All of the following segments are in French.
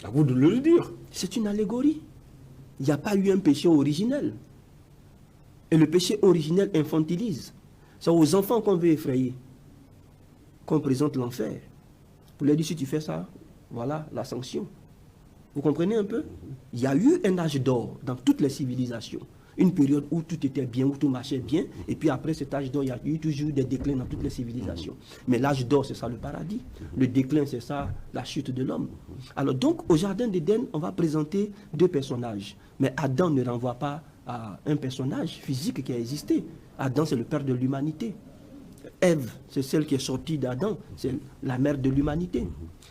À vous de le dire. C'est une allégorie. Il n'y a pas eu un péché originel. Et le péché originel infantilise. C'est aux enfants qu'on veut effrayer, qu'on présente l'enfer. Pour leur dire, si tu fais ça, voilà la sanction. Vous comprenez un peu? Il y a eu un âge d'or dans toutes les civilisations. Une période où tout était bien, où tout marchait bien. Et puis après cet âge d'or, il y a eu toujours des déclins dans toutes les civilisations. Mais l'âge d'or, c'est ça le paradis. Le déclin, c'est ça la chute de l'homme. Alors donc, au jardin d'Éden, on va présenter deux personnages. Mais Adam ne renvoie pas à un personnage physique qui a existé. Adam, c'est le père de l'humanité. Ève, c'est celle qui est sortie d'Adam, c'est la mère de l'humanité.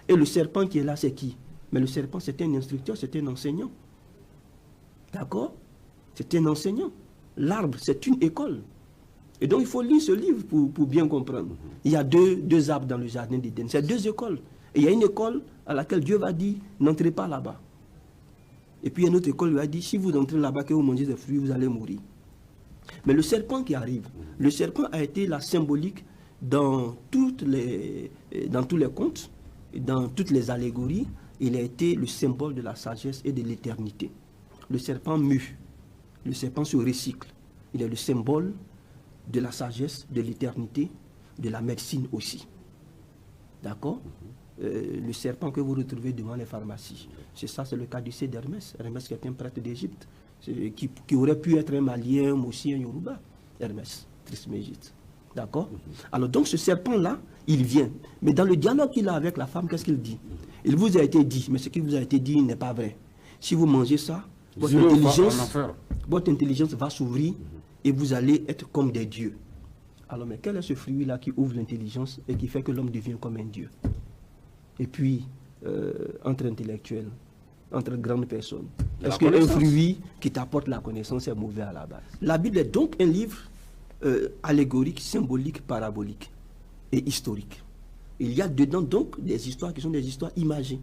Et le serpent qui est là, c'est qui? Mais le serpent, c'est un instructeur, c'est un enseignant. D'accord? C'est un enseignant. L'arbre, c'est une école. Et donc, il faut lire ce livre pour bien comprendre. Il y a deux arbres dans le jardin d'Éden. C'est deux écoles. Et il y a une école à laquelle Dieu va dire, n'entrez pas là-bas. Et puis, il y a une autre école qui va dire, si vous entrez là-bas, que vous mangez des fruits, vous allez mourir. Mais le serpent qui arrive, le serpent a été la symbolique dans tous les contes, dans toutes les allégories. Il a été le symbole de la sagesse et de l'éternité. Le serpent mue, le serpent se recycle. Il est le symbole de la sagesse, de l'éternité, de la médecine aussi. D'accord? Le serpent que vous retrouvez devant les pharmacies, c'est ça, c'est le caducée d'Hermès. Hermès qui est un prêtre d'Égypte, qui aurait pu être un Malien, mais aussi un Yoruba. Hermès, Trismégiste. D'accord? Alors donc ce serpent-là, il vient. Mais dans le dialogue qu'il a avec la femme, qu'est-ce qu'il dit? Il vous a été dit, mais ce qui vous a été dit n'est pas vrai. Si vous mangez ça, votre intelligence va s'ouvrir et vous allez être comme des dieux. Alors mais quel est ce fruit-là qui ouvre l'intelligence et qui fait que l'homme devient comme un dieu? Et puis, entre intellectuels, entre grandes personnes, est-ce qu'un fruit qui t'apporte la connaissance est mauvais à la base? La Bible est donc un livre allégorique, symbolique, parabolique et historique. Il y a dedans donc des histoires qui sont des histoires imagées.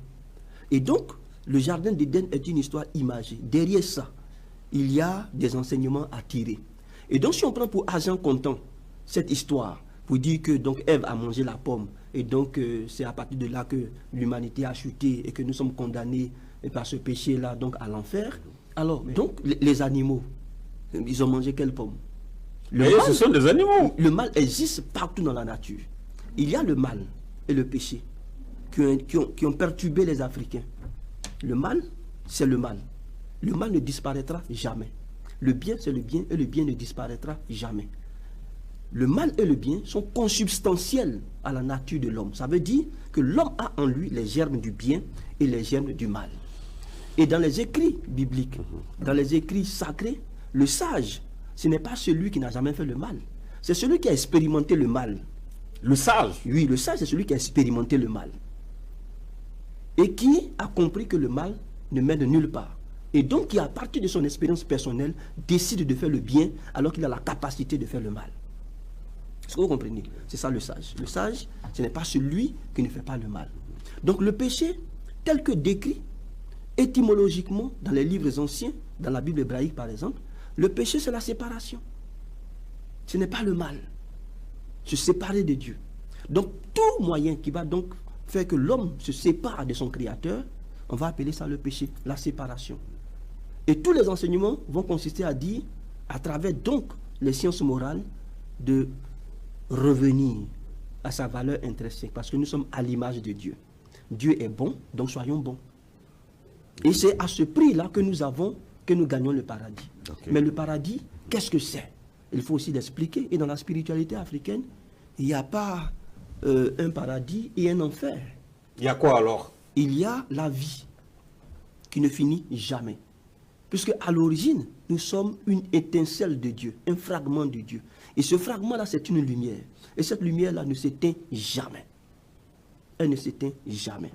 Et donc, le jardin d'Éden est une histoire imagée. Derrière ça, il y a des enseignements à tirer. Et donc, si on prend pour argent comptant cette histoire, pour dire que donc Ève a mangé la pomme, et donc c'est à partir de là que l'humanité a chuté et que nous sommes condamnés par ce péché-là donc à l'enfer. Alors, donc, les animaux, ils ont mangé quelle pomme? Ce sont des animaux. Le mal existe partout dans la nature. Il y a le mal et le péché qui ont perturbé les Africains. Le mal, c'est le mal. Le mal ne disparaîtra jamais. Le bien, c'est le bien et le bien ne disparaîtra jamais. Le mal et le bien sont consubstantiels à la nature de l'homme. Ça veut dire que l'homme a en lui les germes du bien et les germes du mal. Et dans les écrits bibliques, dans les écrits sacrés, le sage, ce n'est pas celui qui n'a jamais fait le mal. C'est celui qui a expérimenté le mal. Le sage? Oui, le sage, c'est celui qui a expérimenté le mal. Et qui a compris que le mal ne mène nulle part. Et donc, qui, à partir de son expérience personnelle, décide de faire le bien alors qu'il a la capacité de faire le mal. Est-ce que vous comprenez? C'est ça le sage. Le sage, ce n'est pas celui qui ne fait pas le mal. Donc, le péché, tel que décrit étymologiquement dans les livres anciens, dans la Bible hébraïque par exemple, le péché, c'est la séparation. Ce n'est pas le mal. Se séparer de Dieu. Donc, tout moyen qui va donc faire que l'homme se sépare de son Créateur, on va appeler ça le péché, la séparation. Et tous les enseignements vont consister à dire, à travers donc les sciences morales, de revenir à sa valeur intrinsèque, parce que nous sommes à l'image de Dieu. Dieu est bon, donc soyons bons. Et c'est à ce prix-là que nous gagnons le paradis. Okay. Mais le paradis, qu'est-ce que c'est? Il faut aussi l'expliquer. Et dans la spiritualité africaine, il n'y a pas un paradis et un enfer. Il y a quoi alors? Il y a la vie qui ne finit jamais. Puisque à l'origine, nous sommes une étincelle de Dieu, un fragment de Dieu. Et ce fragment-là, c'est une lumière. Et cette lumière-là ne s'éteint jamais. Elle ne s'éteint jamais.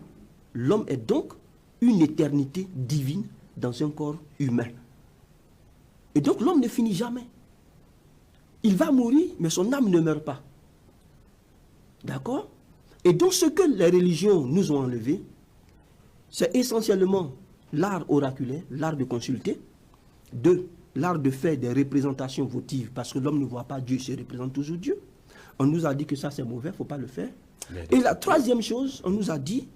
L'homme est donc une éternité divine dans un corps humain. Et donc l'homme ne finit jamais. Il va mourir, mais son âme ne meurt pas. D'accord? Et donc ce que les religions nous ont enlevé, c'est essentiellement l'art oraculaire, l'art de consulter. 2, l'art de faire des représentations votives, parce que l'homme ne voit pas Dieu, il se représente toujours Dieu. On nous a dit que ça c'est mauvais, il ne faut pas le faire. Et la troisième chose, on nous a dit...